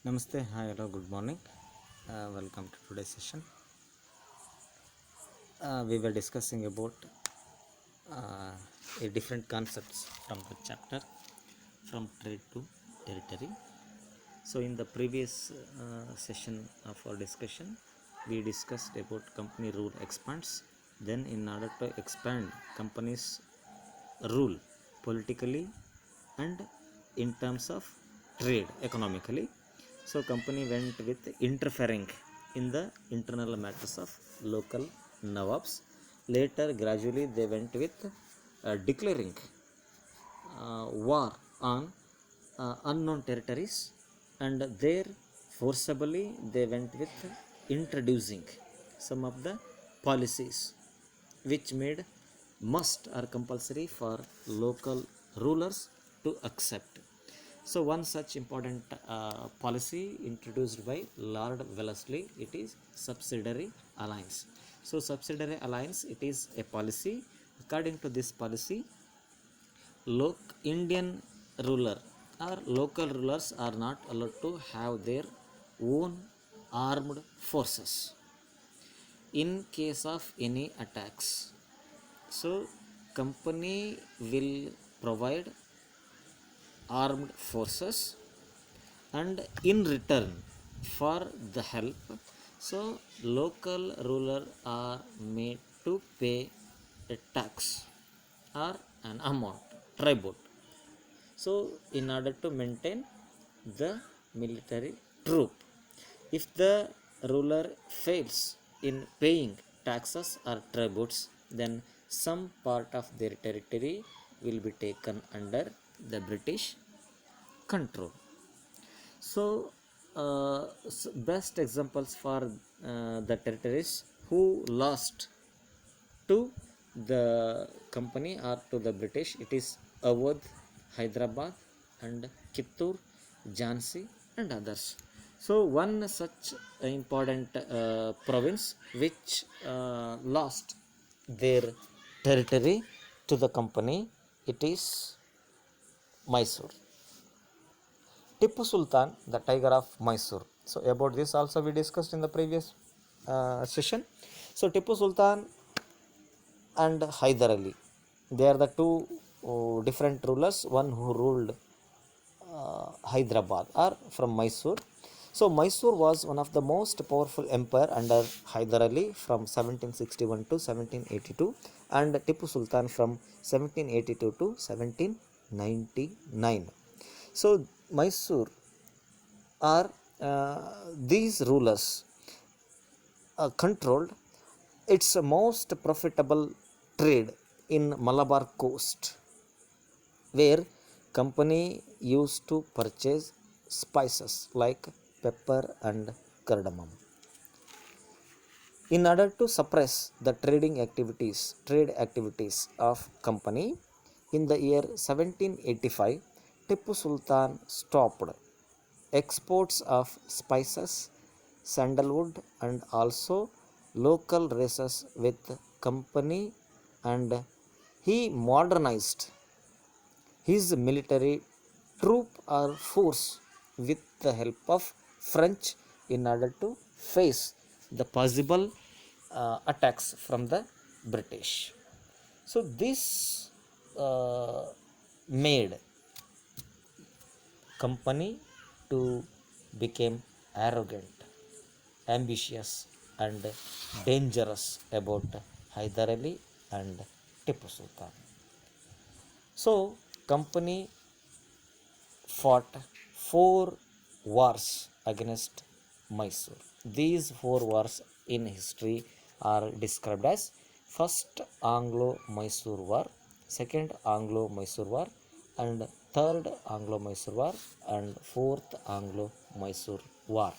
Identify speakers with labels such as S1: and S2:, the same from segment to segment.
S1: Namaste, hi, hello, good morning. Welcome to today's session. We were discussing about uh, different concepts from the chapter from trade to territory. So, in the previous session of our discussion, we discussed about company rule expands. Then, in order to expand companies' rule politically and in terms of trade economically, so company went with interfering in the internal matters of local nawabs. Later gradually they went with declaring war on unknown territories, and there forcibly they went with introducing some of the policies which made must or compulsory for local rulers to accept. So one such important policy introduced by Lord Wellesley, it is subsidiary alliance. So subsidiary alliance, it is a policy. According to this policy, Indian ruler or local rulers are not allowed to have their own armed forces in case of any attacks. So company will provide armed forces, and in return for the help, so local ruler are made to pay a tax or an amount, tribute. So in order to maintain the military troop, if the ruler fails in paying taxes or tributes, then some part of their territory will be taken under the British control. So best examples for the territories who lost to the company or to the British, it is Awadh, Hyderabad, and Kittur, Jhansi, and others. So one such important province which lost their territory to the company, it is Mysore. Tipu Sultan, the tiger of Mysore. So about this also we discussed in the previous session. So Tipu Sultan and Hyder Ali, they are the two different rulers. One who ruled Hyderabad or from Mysore. So Mysore was one of the most powerful empire under Hyder Ali from 1761 to 1782, and Tipu Sultan from 1782 to 1799. So Mysore are these rulers controlled its most profitable trade in Malabar coast, where company used to purchase spices like pepper and cardamom. In order to suppress the trade activities of company, in the year 1785, Tipu Sultan stopped exports of spices, sandalwood, and also local races with company, and he modernized his military troop or force with the help of French in order to face the possible attacks from the British. So this made company to become arrogant, ambitious, and dangerous about Hyder Ali and Tipu Sultan. So company fought 4 wars against Mysore. These 4 wars in history are described as First Anglo-Mysore War, Second Anglo-Mysore War, and Third Anglo-Mysore War, and Fourth Anglo-Mysore War.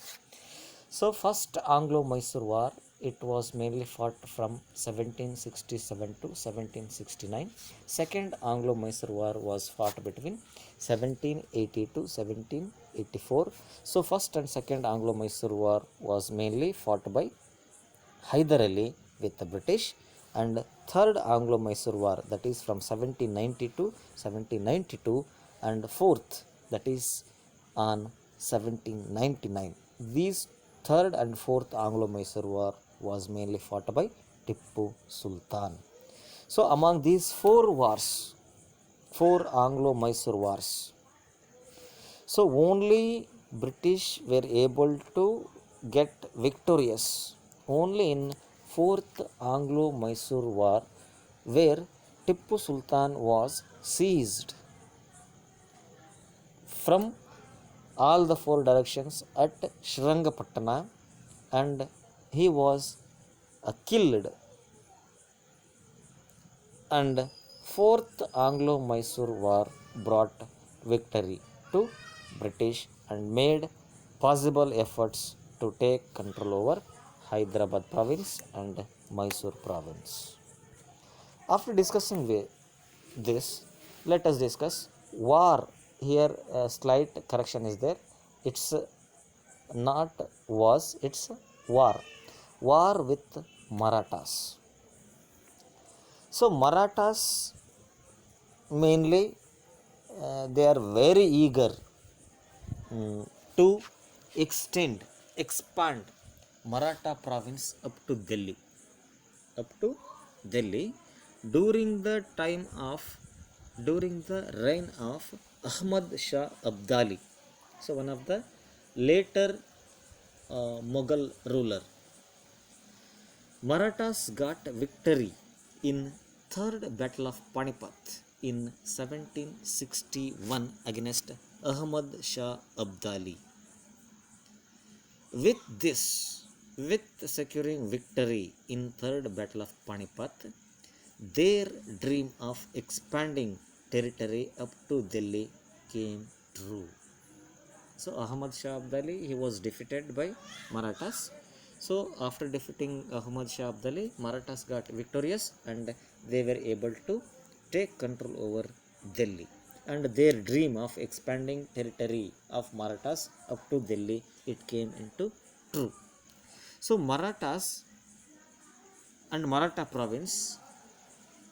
S1: So first Anglo-Mysore War, it was mainly fought from 1767 to 1769. Second Anglo-Mysore War was fought between 1780 to 1784. So first and second Anglo-Mysore War was mainly fought by Hyder Ali with the British, and third Anglo-Mysore War, that is from 1790 to 1792, and fourth, that is on 1799. These third and fourth Anglo-Mysore War was mainly fought by Tippu Sultan. So among these four wars, four Anglo-Mysore wars, so only British were able to get victorious only in fourth Anglo-Mysore War, where Tippu Sultan was seized from all the four directions at Srirangapatna, and he was killed. And fourth Anglo-Mysore War brought victory to British and made possible efforts to take control over Hyderabad province and Mysore province. After discussing this, let us discuss war. Here a slight correction is there. It's not was, it's war. War with Marathas. So Marathas mainly they are very eager to expand Maratha province up to Delhi during the reign of Ahmad Shah Abdali. So one of the later Mughal ruler. Marathas got victory in third battle of Panipat in 1761 against Ahmad Shah Abdali. With securing victory in third battle of Panipat, their dream of expanding territory up to Delhi came true. So Ahmad Shah Abdali, he was defeated by Marathas. So after defeating Ahmad Shah Abdali, Marathas got victorious and they were able to take control over Delhi. And their dream of expanding territory of Marathas up to Delhi, it came into true. So Marathas and Maratha province,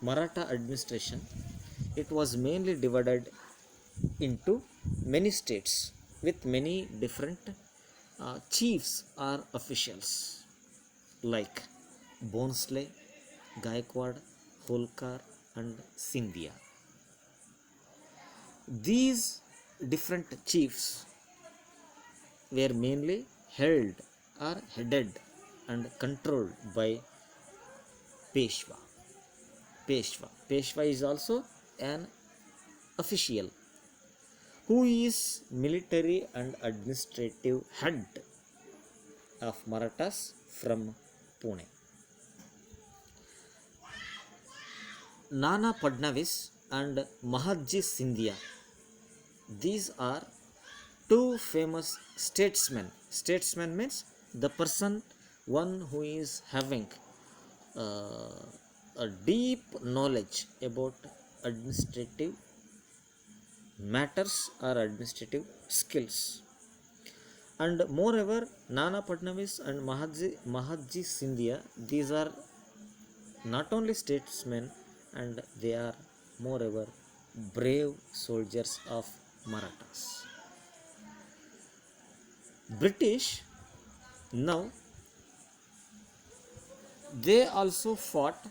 S1: Maratha administration, it was mainly divided into many states with many different chiefs or officials like Bhonsle, Gaikwad, Holkar and Scindia. These different chiefs were mainly held or headed and controlled by Peshwa. Peshwa is also an official who is military and administrative head of Marathas from Pune. Nana Fadnavis and Mahatji Scindia, these are two famous statesmen. Statesman means the person, one who is having a deep knowledge about administrative matters or administrative skills. And moreover, Nana Fadnavis and Mahatji Scindia, these are not only statesmen and they are moreover brave soldiers of Marathas. British, now they also fought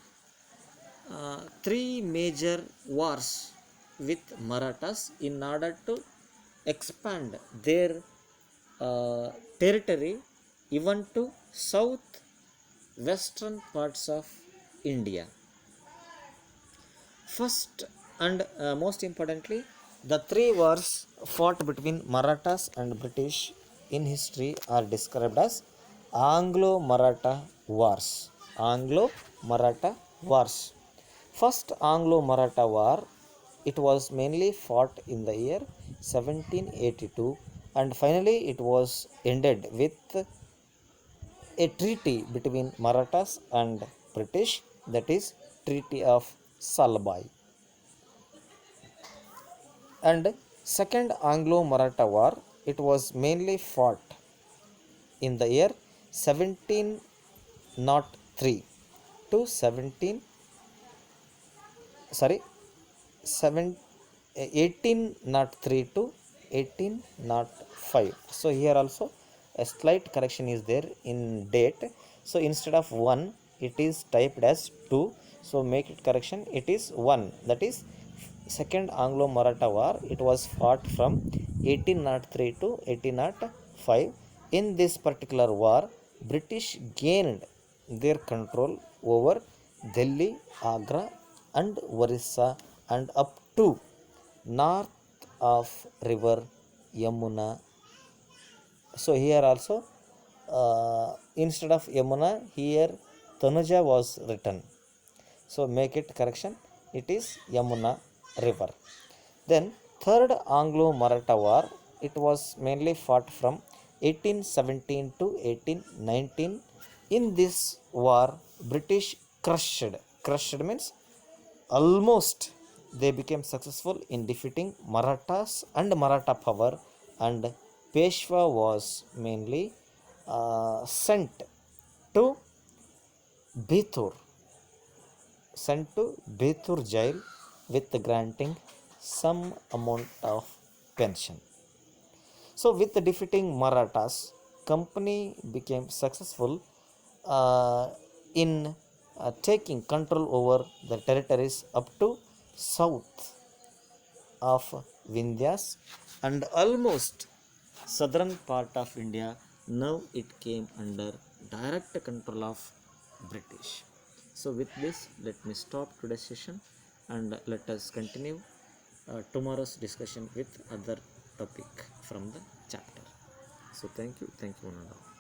S1: three major wars with Marathas in order to expand their territory even to south western parts of India. First and most importantly, the three wars fought between Marathas and British in history are described as Anglo-Maratha Wars. Anglo-Maratha Wars. First Anglo-Maratha War, it was mainly fought in the year 1782 and finally it was ended with a treaty between Marathas and British, that is Treaty of Salbai. And second Anglo-Maratha War, it was mainly fought in the year 1703 to 1803 to 1804. 5. So here also a slight correction is there in date. So instead of 1 it is typed as 2. So make it correction, it is 1. That is second Anglo-Maratha war. It was fought from 1803 to 1805. In this particular war, British gained their control over Delhi, Agra and Orissa and up to north of river Yamuna. So here also instead of Yamuna, here Tanuja was written. So make it correction, it is Yamuna river. Then third Anglo-Maratha war, it was mainly fought from 1817 to 1819. In this war, British crushed means almost they became successful in defeating Marathas and Maratha power, and Peshwa was mainly sent to Bithur sent to Bethur jail with granting some amount of pension. So, with defeating Marathas, company became successful in taking control over the territories up to south of Vindhyas and almost southern part of India. Now it came under direct control of British. So with this, let me stop today's session and let us continue tomorrow's discussion with other topic from the chapter. So thank you one and all.